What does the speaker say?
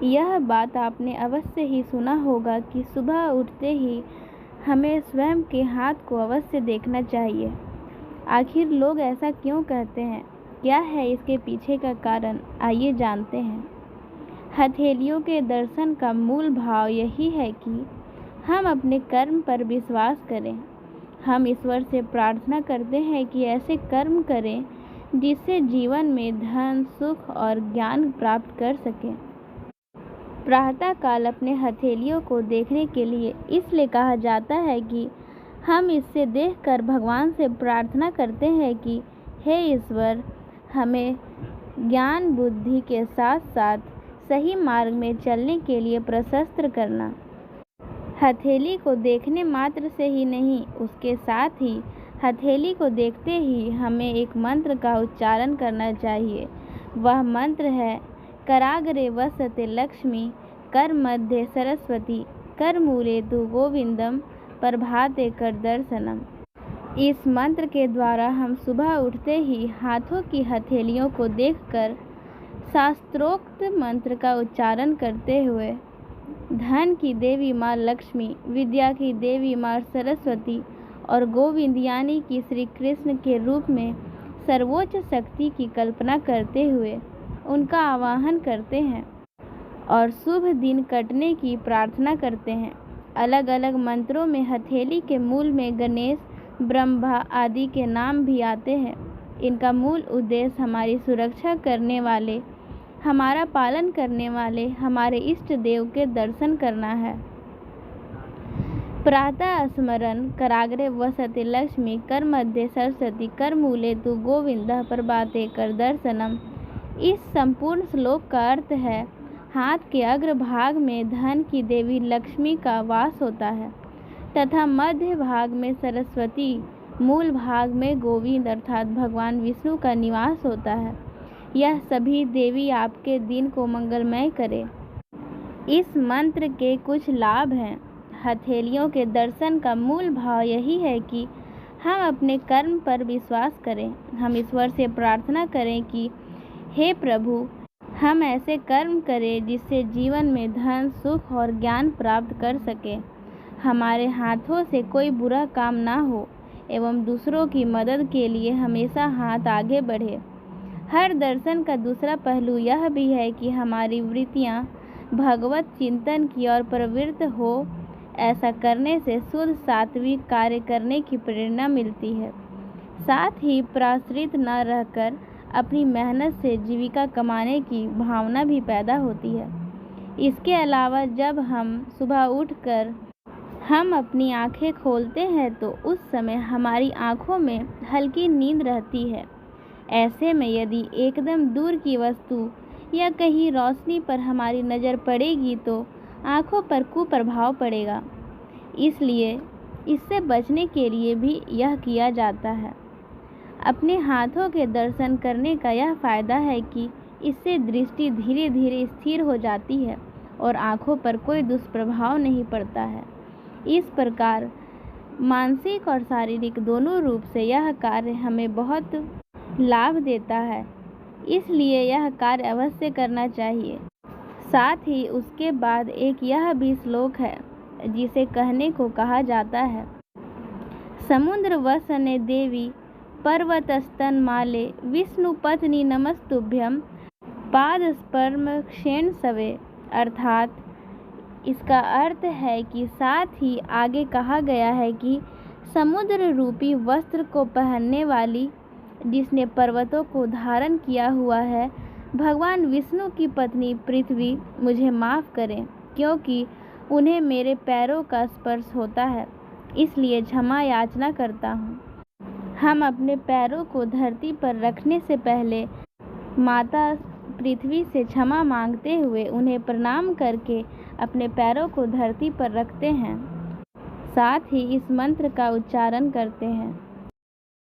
यह बात आपने अवश्य ही सुना होगा कि सुबह उठते ही हमें स्वयं के हाथ को अवश्य देखना चाहिए। आखिर लोग ऐसा क्यों कहते हैं? क्या है इसके पीछे का कारण? आइए जानते हैं। हथेलियों के दर्शन का मूल भाव यही है कि हम अपने कर्म पर विश्वास करें। हम ईश्वर से प्रार्थना करते हैं कि ऐसे कर्म करें जिससे जीवन में धन, सुख और ज्ञान प्राप्त कर सकें। प्रातःकाल अपने हथेलियों को देखने के लिए इसलिए कहा जाता है कि हम इससे देखकर भगवान से प्रार्थना करते हैं कि हे ईश्वर, हमें ज्ञान बुद्धि के साथ साथ सही मार्ग में चलने के लिए प्रशस्त करना। हथेली को देखने मात्र से ही नहीं, उसके साथ ही हथेली को देखते ही हमें एक मंत्र का उच्चारण करना चाहिए। वह मंत्र है कराग्रे वसते लक्ष्मी, कर मध्य सरस्वती, कर मूले तु गोविंदम, प्रभाते कर दर्शनम। इस मंत्र के द्वारा हम सुबह उठते ही हाथों की हथेलियों को देखकर शास्त्रोक्त मंत्र का उच्चारण करते हुए धन की देवी माँ लक्ष्मी, विद्या की देवी माँ सरस्वती और गोविंद यानी कि श्री कृष्ण के रूप में सर्वोच्च शक्ति की कल्पना करते हुए उनका आवाहन करते हैं और शुभ दिन कटने की प्रार्थना करते हैं। अलग अलग मंत्रों में हथेली के मूल में गणेश, ब्रह्मा आदि के नाम भी आते हैं। इनका मूल उद्देश्य हमारी सुरक्षा करने वाले, हमारा पालन करने वाले हमारे इष्ट देव के दर्शन करना है। प्रातः स्मरण कराग्रे वसते लक्ष्मी, कर मध्य सरस्वती, कर मूले तु गोविंदः, प्रभाते कर दर्शनम। इस संपूर्ण श्लोक का अर्थ है हाथ के अग्रभाग में धन की देवी लक्ष्मी का वास होता है तथा मध्य भाग में सरस्वती, मूल भाग में गोविंद अर्थात भगवान विष्णु का निवास होता है। यह सभी देवी आपके दिन को मंगलमय करे। इस मंत्र के कुछ लाभ हैं। हथेलियों के दर्शन का मूल भाव यही है कि हम अपने कर्म पर विश्वास करें। हम ईश्वर से प्रार्थना करें कि हे प्रभु, हम ऐसे कर्म करें जिससे जीवन में धन, सुख और ज्ञान प्राप्त कर सकें। हमारे हाथों से कोई बुरा काम ना हो एवं दूसरों की मदद के लिए हमेशा हाथ आगे बढ़े। हर दर्शन का दूसरा पहलू यह भी है कि हमारी वृत्तियाँ भगवत चिंतन की ओर प्रवृत्त हो। ऐसा करने से शुद्ध सात्विक कार्य करने की प्रेरणा मिलती है। साथ ही प्राश्रित न रहकर अपनी मेहनत से जीविका कमाने की भावना भी पैदा होती है। इसके अलावा जब हम सुबह उठकर हम अपनी आंखें खोलते हैं तो उस समय हमारी आंखों में हल्की नींद रहती है। ऐसे में यदि एकदम दूर की वस्तु या कहीं रोशनी पर हमारी नज़र पड़ेगी तो आंखों पर कुप्रभाव पड़ेगा। इसलिए इससे बचने के लिए भी यह किया जाता है। अपने हाथों के दर्शन करने का यह फ़ायदा है कि इससे दृष्टि धीरे धीरे स्थिर हो जाती है और आँखों पर कोई दुष्प्रभाव नहीं पड़ता है। इस प्रकार मानसिक और शारीरिक दोनों रूप से यह कार्य हमें बहुत लाभ देता है। इसलिए यह कार्य अवश्य करना चाहिए। साथ ही उसके बाद एक यह भी श्लोक है जिसे कहने को कहा जाता है, समुद्र वसने देवी पर्वतस्तन माले, विष्णु पत्नी नमस्तुभ्यम, पाद स्पर्म क्षेण सवे। अर्थात इसका अर्थ है कि साथ ही आगे कहा गया है कि समुद्र रूपी वस्त्र को पहनने वाली, जिसने पर्वतों को धारण किया हुआ है, भगवान विष्णु की पत्नी पृथ्वी, मुझे माफ़ करें क्योंकि उन्हें मेरे पैरों का स्पर्श होता है, इसलिए क्षमा याचना करता हूँ। हम अपने पैरों को धरती पर रखने से पहले माता पृथ्वी से क्षमा मांगते हुए उन्हें प्रणाम करके अपने पैरों को धरती पर रखते हैं। साथ ही इस मंत्र का उच्चारण करते हैं।